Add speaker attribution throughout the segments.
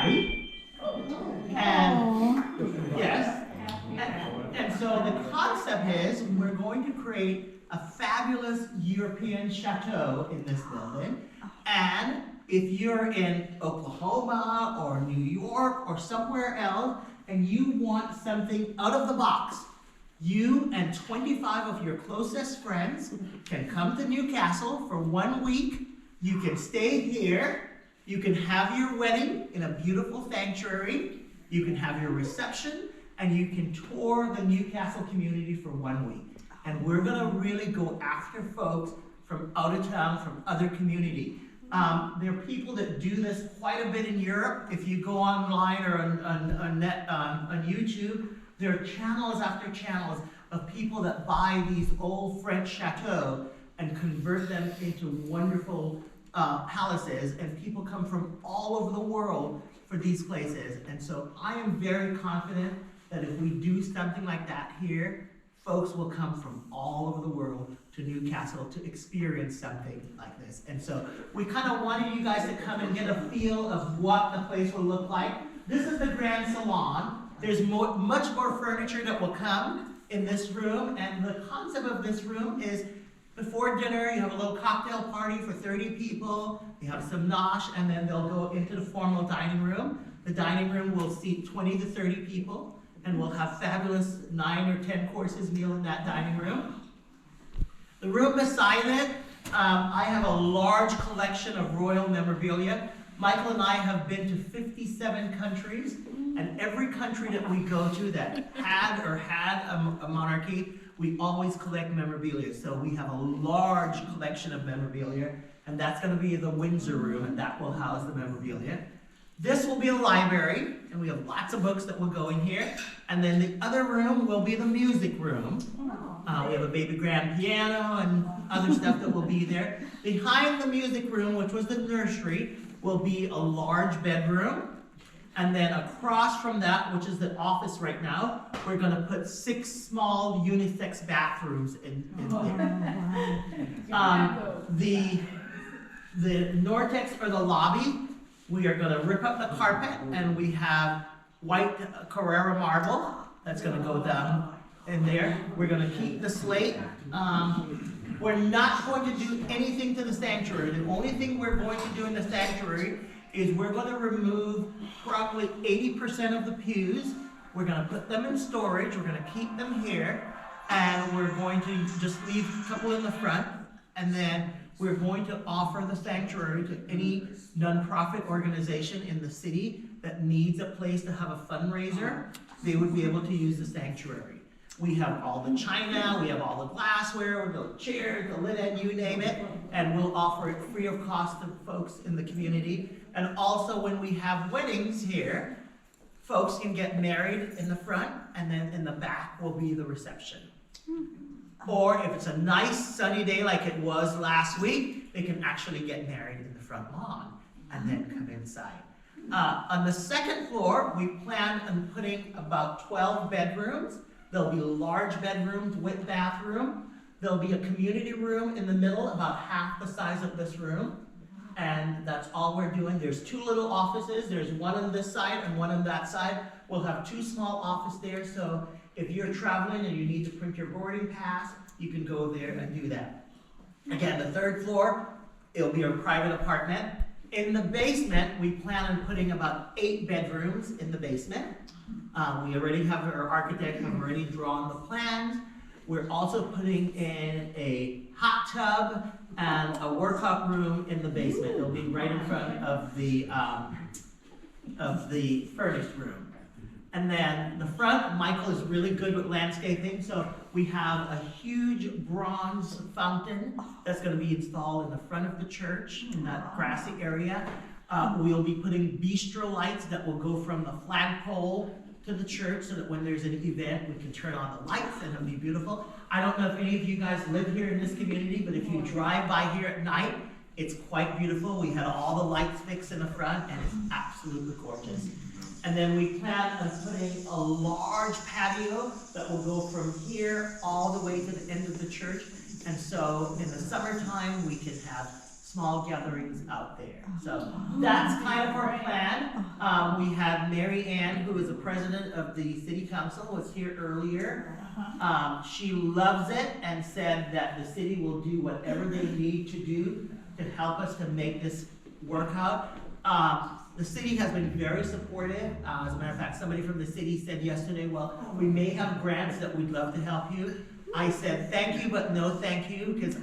Speaker 1: Abbey. And yes, and so the concept is we're going to create a fabulous European chateau in this building. And if you're in Oklahoma or New York or somewhere else and you want something out of the box, you and 25 of your closest friends can come to Newcastle for 1 week. You can stay here. You can have your wedding in a beautiful sanctuary. You can have your reception, and you can tour the Newcastle community for 1 week. And we're gonna really go after folks from out of town, from other community. There are people that do this quite a bit in Europe. If you go online or on YouTube, there are channels after channels of people that buy these old French chateaux and convert them into wonderful palaces, and people come from all over the world for these places. And so I am very confident that if we do something like that here, folks will come from all over the world to Newcastle to experience something like this. And so we kind of wanted you guys to come and get a feel of what the place will look like. This is the grand salon. There's much more furniture that will come in this room, and the concept of this room is before dinner, you have a little cocktail party for 30 people, you have some nosh, and then they'll go into the formal dining room. The dining room will seat 20 to 30 people, and we'll have fabulous 9 or 10 courses meal in that dining room. The room beside it, I have a large collection of royal memorabilia. Michael and I have been to 57 countries, and every country that we go to that had a monarchy, we always collect memorabilia. So we have a large collection of memorabilia, and that's going to be the Windsor room, and that will house the memorabilia. This will be a library, and we have lots of books that will go in here. And then the other room will be the music room. We have a baby grand piano and other stuff that will be there. Behind the music room, which was the nursery, will be a large bedroom. And then across from that, which is the office right now, we're going to put 6 small unisex bathrooms in there. The Nortex or the lobby, we are going to rip up the carpet, and we have white Carrara marble that's going to go down in there. We're going to keep the slate. We're not going to do anything to the sanctuary. The only thing we're going to do in the sanctuary is we're going to remove probably 80% of the pews. We're going to put them in storage. We're going to keep them here. And we're going to just leave a couple in the front. And then we're going to offer the sanctuary to any nonprofit organization in the city that needs a place to have a fundraiser. They would be able to use the sanctuary. We have all the china, we have all the glassware, the chairs, the linen, you name it, and we'll offer it free of cost to folks in the community. And also when we have weddings here, folks can get married in the front, and then in the back will be the reception. Or if it's a nice sunny day like it was last week, they can actually get married in the front lawn and then come inside. On the second floor, we plan on putting about 12 bedrooms. There'll be large bedrooms with bathroom. There'll be a community room in the middle, about half the size of this room. And that's all we're doing. There's 2 little offices. There's one on this side and one on that side. We'll have 2 small offices there, so if you're traveling and you need to print your boarding pass, you can go there and do that. Again, the third floor, it'll be a private apartment. In the basement, we plan on putting about 8 bedrooms in the basement. We already have, our architect have already drawn the plans. We're also putting in a hot tub and a workout room in the basement. It'll be right in front of the furnished room. And then the front, Michael is really good with landscaping, so we have a huge bronze fountain that's going to be installed in the front of the church in that grassy area. We'll be putting bistro lights that will go from the flagpole to the church, so that when there's an event, we can turn on the lights and it'll be beautiful. I don't know if any of you guys live here in this community, but if you drive by here at night, it's quite beautiful. We had all the lights fixed in the front, and it's absolutely gorgeous. And then we plan on putting a large patio that will go from here all the way to the end of the church. And so in the summertime, we can have small gatherings out there. So that's kind of our plan. We had Mary Ann, who is the president of the city council, was here earlier. She loves it and said that the city will do whatever they need to do to help us to make this work out. The city has been very supportive. As a matter of fact, somebody from the city said yesterday, well, we may have grants that we'd love to help you. I said, thank you, but no thank you, because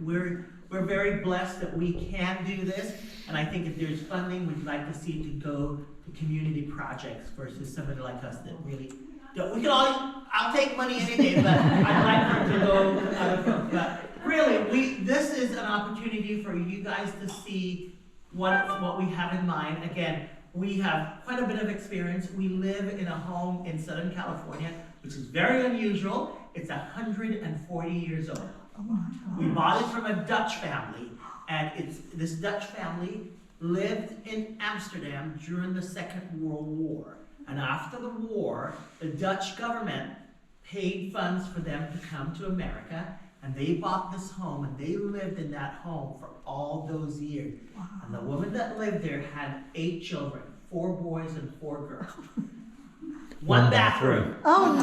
Speaker 1: we're very blessed that we can do this. And I think if there's funding, we'd like to see to go to community projects versus somebody like us that really don't. We can always, I'll take money any day, but I'd like for it to go to other folks. But really, this is an opportunity for you guys to see what we have in mind. Again, we have quite a bit of experience. We live in a home in Southern California, which is very unusual. It's 140 years old. We bought it from a Dutch family, and this Dutch family lived in Amsterdam during the Second World War. And after the war, the Dutch government paid funds for them to come to America, and they bought this home, and they lived in that home for all those years. Wow. And the woman that lived there had 8 children, 4 boys and 4 girls. One bathroom.
Speaker 2: Oh no!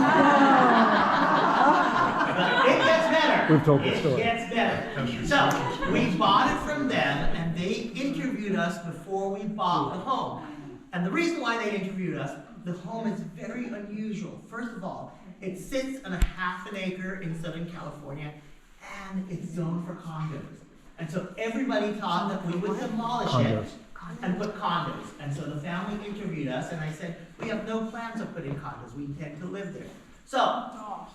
Speaker 1: But it gets better.
Speaker 3: We've told the story.
Speaker 1: It gets better. So we bought it from them, and they interviewed us before we bought the home. And the reason why they interviewed us, the home is very unusual. First of all, it sits on a ½ acre in Southern California, and it's zoned for condos. And so everybody thought that we would demolish it and put condos. And so the family interviewed us, and I said, we have no plans of putting condos. We intend to live there. So,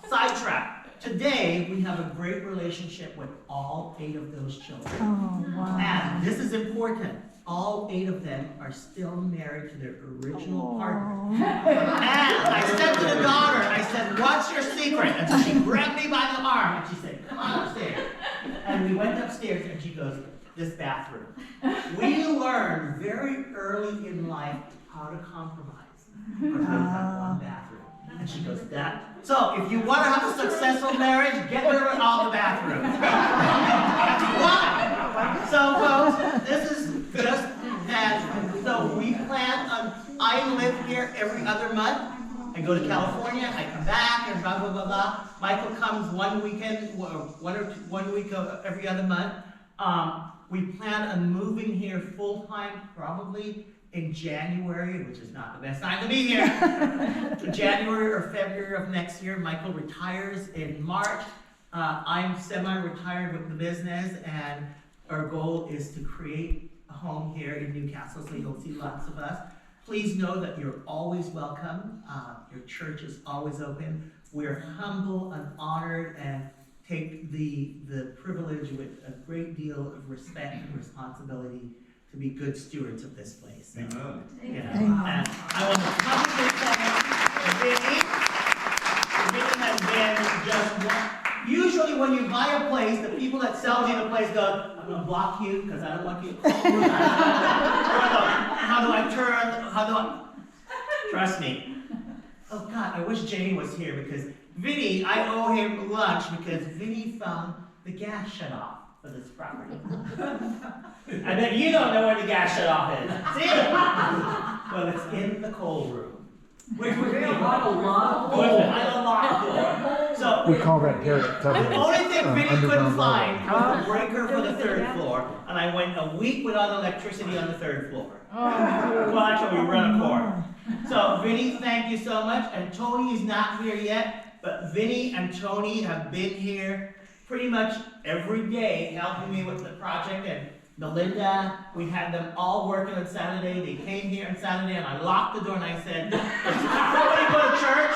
Speaker 1: sidetrack. Today, we have a great relationship with all 8 of those children.
Speaker 2: Oh, wow.
Speaker 1: And this is important. All 8 of them are still married to their original partner. And I said to the daughter, I said, what's your secret? And so she grabbed me by the arm, and she said, come on upstairs. And we went upstairs, and she goes, this bathroom. We learned very early in life how to compromise. Because we have one bathroom. And she goes, that. So if you want to have a successful marriage, get rid of all the bathrooms. That's why. So folks, this is just as, so we plan on, I live here every other month. I go to California, I come back, and blah, blah, blah, blah. Michael comes one weekend, one week every other month. We plan on moving here full-time probably in January, which is not the best time to be here. January or February of next year. Michael retires in March. I'm semi-retired with the business, and our goal is to create a home here in Newcastle, so you'll see lots of us. Please know that you're always welcome. Your church is always open. We're humble and honored and take the privilege with a great deal of respect and responsibility to be good stewards of this place. And, you know, and I want to publicly thank Vinny has been just one. Usually when you buy a place, the people that sell you the place go, I'm going to block you because I don't want you to call me. How do I turn? Trust me. Oh God, I wish Jane was here because Vinny, I owe him lunch because Vinny found the gas shut off for this property. I bet you don't know where the gas shut off is. See it? Well, it's in the coal room. Which would be a lot of So
Speaker 3: We call that Harriet Tubman.
Speaker 1: the only thing Vinny couldn't
Speaker 3: underground
Speaker 1: find was a breaker for the 3rd floor, and I went a week without electricity on the 3rd floor. Well, actually, we run a core. So, Vinny, thank you so much. And Tony is not here yet, but Vinny and Tony have been here pretty much every day helping me with the project. And Melinda, we had them all working on Saturday. They came here on Saturday, and I locked the door and I said, somebody go to church?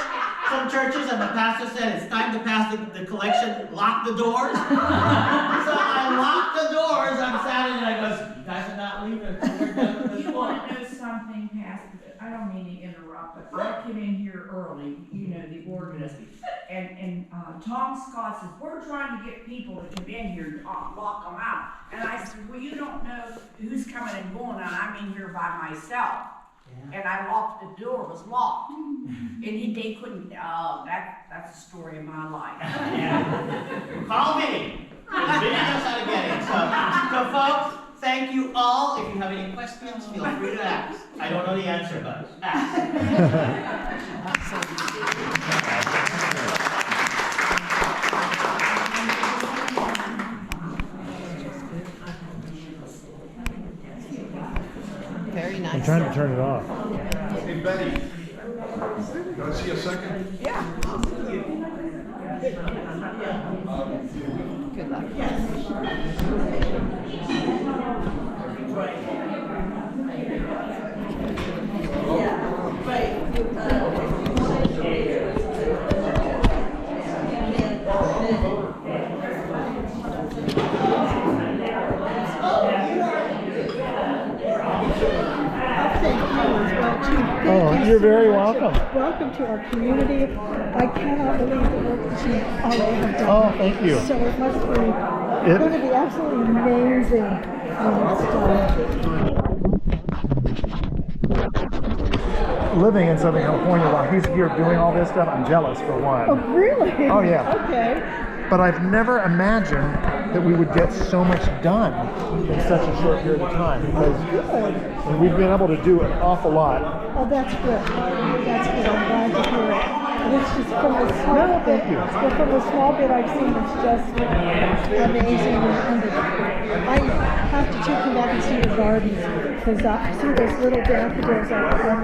Speaker 1: Some churches, and the pastor said, it's time to pass the collection, lock the doors. So I locked the doors on Saturday, and I goes, you guys are not leaving until we're done with this
Speaker 4: You
Speaker 1: floor.
Speaker 4: want to know something, Pastor? I don't mean to interrupt, but I came in here early, you know, the organist, and Tom Scott says, we're trying to get people to come in here and lock them out. And I said, well, you don't know who's coming and going, and I'm in here by myself. Yeah. And I locked, the door was locked. And they couldn't, that's the story of my life.
Speaker 1: Yeah. Call me. This video knows how to get it. So folks, thank you all. If you have any questions, feel free to ask. I don't know the answer, but ask.
Speaker 2: Very nice.
Speaker 3: I'm trying to turn it off.
Speaker 5: Hey Betty, can I see a second?
Speaker 2: Good luck.
Speaker 3: Oh, you're very welcome.
Speaker 6: Welcome to our community. I cannot believe the work that you already have done.
Speaker 3: Oh, thank you.
Speaker 6: So it must be going to be absolutely amazing when it's done.
Speaker 3: Living in Southern California while he's here doing all this stuff, I'm jealous for one.
Speaker 6: Oh, really?
Speaker 3: Oh, yeah.
Speaker 6: Okay.
Speaker 3: But I've never imagined that we would get so much done in such a short period of time because we've been able to do an awful lot.
Speaker 6: Oh, that's good. That's good. I'm glad to hear it. And it's just from the small bit. Well, from the small bit I've seen, it's just amazing. And I have to come back and see the gardens because I see those little daffodils on